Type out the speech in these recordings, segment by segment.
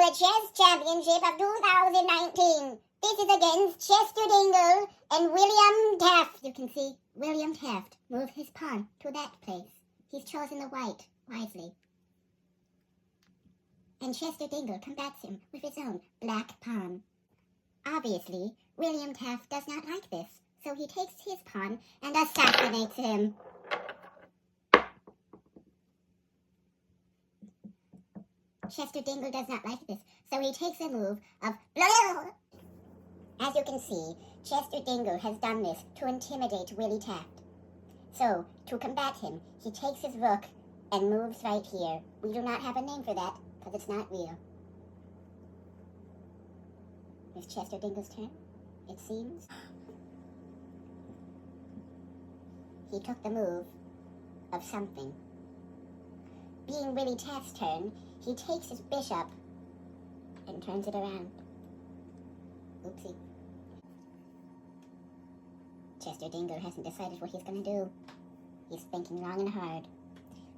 the Chess Championship of 2019. This is against Chester Dingle and William Taft. You can see William Taft move his pawn to that place. He's chosen the white wisely. And Chester Dingle combats him with his own black pawn. Obviously, William Taft does not like this, so he takes his pawn and assassinates him. Chester Dingle does not like this, so he takes a move of blah. As you can see, Chester Dingle has done this to intimidate Willie Taft. So, to combat him, he takes his rook and moves right here. We do not have a name for that, because it's not real. It's Chester Dingle's turn, it seems. He took the move of something. Being Willie Taft's turn, he takes his bishop and turns it around. Oopsie. Chester Dingle hasn't decided what he's going to do. He's thinking long and hard,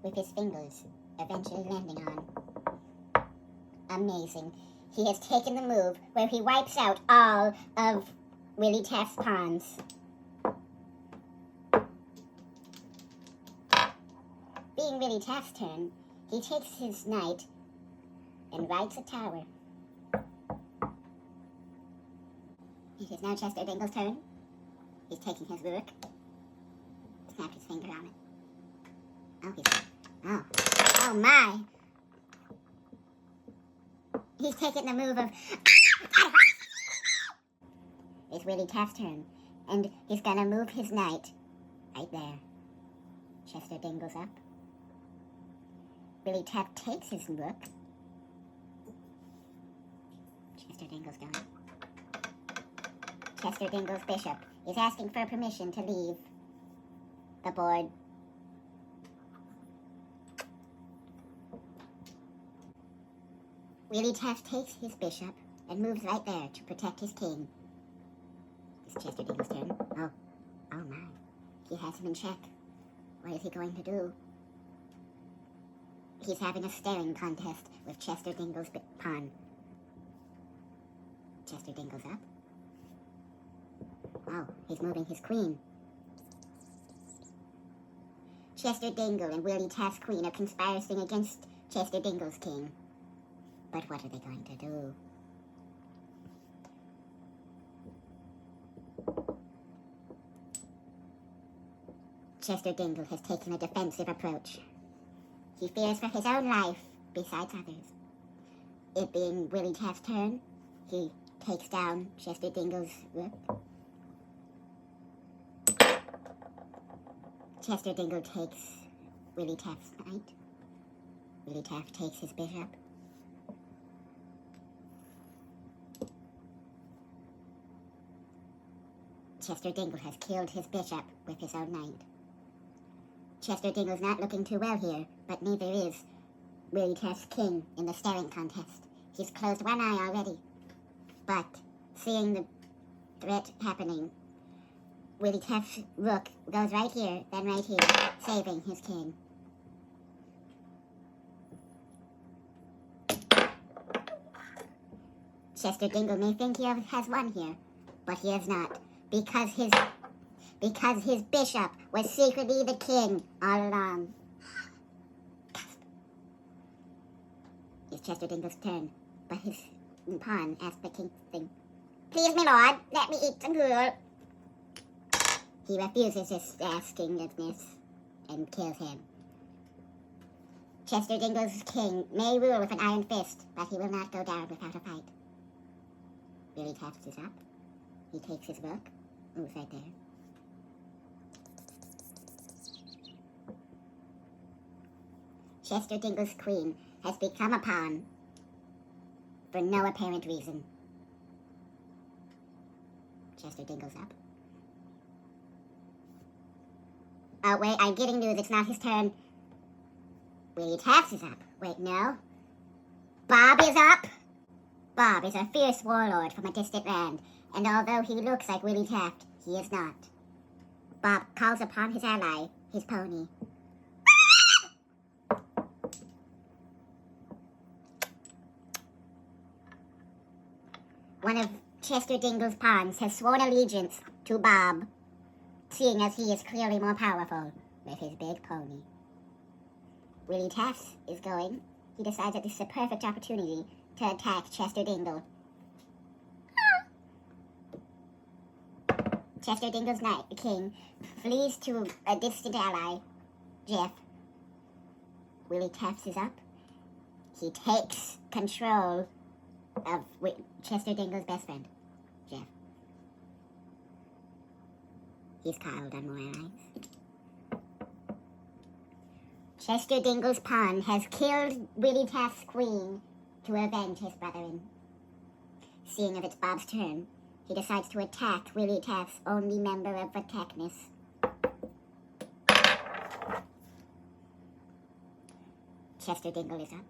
with his fingers eventually landing on. Amazing. He has taken the move where he wipes out all of Willie Taft's pawns. Being Willie Taft's turn, he takes his knight and rides a tower. It is now Chester Dingle's turn. He's taking his rook. Snapped his finger on it. Oh my! He's taking the move of... It's Willie Taft's turn, and he's gonna move his knight right there. Chester Dingle's up. Willie Taft takes his rook. Chester Dingle's gone. Chester Dingle's bishop is asking for permission to leave the board. Willie Taft takes his bishop and moves right there to protect his king. It's Chester Dingle's turn. Oh my. He has him in check. What is he going to do? He's having a staring contest with Chester Dingle's pawn. Chester Dingle's up. Oh, he's moving his queen. Chester Dingle and Willie Taft's queen are conspiring against Chester Dingle's king. But what are they going to do? Chester Dingle has taken a defensive approach. He fears for his own life, besides others. It being Willie Taft's turn, he takes down Chester Dingle's rook. Chester Dingle takes Willie Taft's knight. Willie Taft takes his bishop. Chester Dingle has killed his bishop with his own knight. Chester Dingle's not looking too well here, but neither is Willie Taft's king in the staring contest. He's closed one eye already. But, seeing the threat happening, Willie Taft's rook goes right here, then right here, saving his king. Chester Dingle may think he has won here, but he has not, because his bishop was secretly the king all along. It's Chester Dingle's turn, but his pawn asked the king thing. Please, my lord, let me eat some food. He refuses his asking of this and kills him. Chester Dingle's king may rule with an iron fist, but he will not go down without a fight. Willie Taft is up. He takes his rook. Moves right there. Chester Dingle's queen has become a pawn for no apparent reason. Chester Dingle's up. Oh, wait, I'm getting news. It's not his turn. Willie Taft is up. Wait, no. Bob is up. Bob is a fierce warlord from a distant land, and although he looks like Willie Taft, he is not. Bob calls upon his ally, his pony. one of Chester Dingle's pawns has sworn allegiance to Bob, seeing as he is clearly more powerful with his big pony. Willie Taffs is going. He decides that this is a perfect opportunity to attack Chester Dingle. Chester Dingle's king flees to a distant ally, Jeff. Willie Taffs is up. He takes control of Chester Dingle's best friend, Jeff. He's called on more allies. Chester Dingle's pawn has killed Willie Taft's queen to avenge his brethren. Seeing that it's Bob's turn, he decides to attack Willie Taft's only member of the Techness. Chester Dingle is up.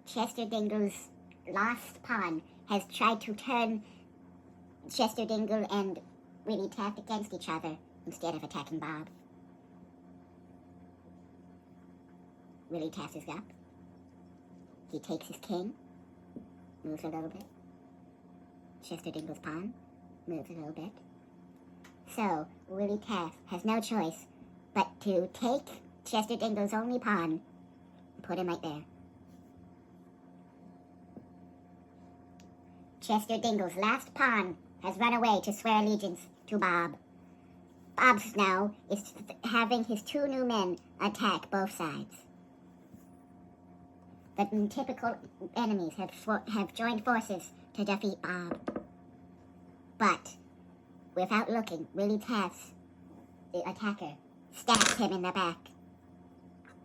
Chester Dingle's last pawn has tried to turn Chester Dingle and Willie Taft against each other instead of attacking Bob. Willie Taft is up. He takes his king, moves a little bit. Chester Dingle's pawn moves a little bit. So, Willie Taft has no choice but to take Chester Dingle's only pawn and put him right there. Chester Dingle's last pawn has run away to swear allegiance to Bob. Bob's now is having his two new men attack both sides. The typical enemies have joined forces to defeat Bob. But, without looking, Willie Taft, the attacker, stabs him in the back.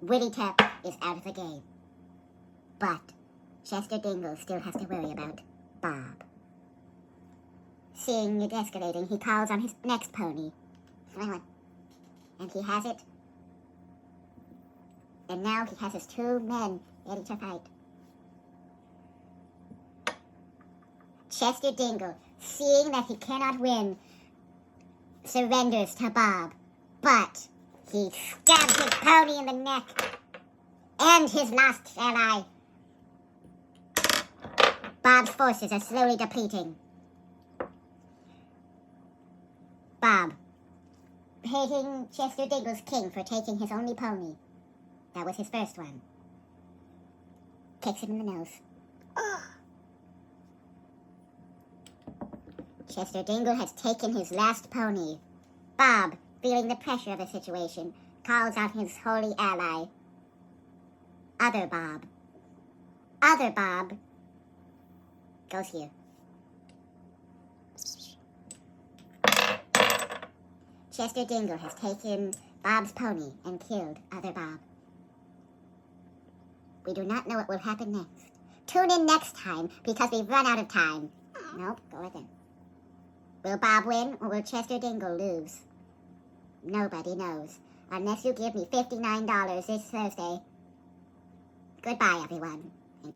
Willie Taft is out of the game. But, Chester Dingle still has to worry about Bob. Seeing it escalating, he calls on his next pony. And he has it. And now he has his two men ready to fight. Chester Dingle, seeing that he cannot win, surrenders to Bob. But he stabs his pony in the neck and his last ally. Bob's forces are slowly depleting. Bob, hating Chester Dingle's king for taking his only pony. That was his first one. Kicks him in the nose. Oh. Chester Dingle has taken his last pony. Bob, feeling the pressure of the situation, calls out his holy ally, Other Bob. Other Bob goes here. Chester Dingle has taken Bob's pony and killed Other Bob. We do not know what will happen next. Tune in next time because we've run out of time. Nope, go right there. Will Bob win or will Chester Dingle lose? Nobody knows. Unless you give me $59 this Thursday. Goodbye, everyone.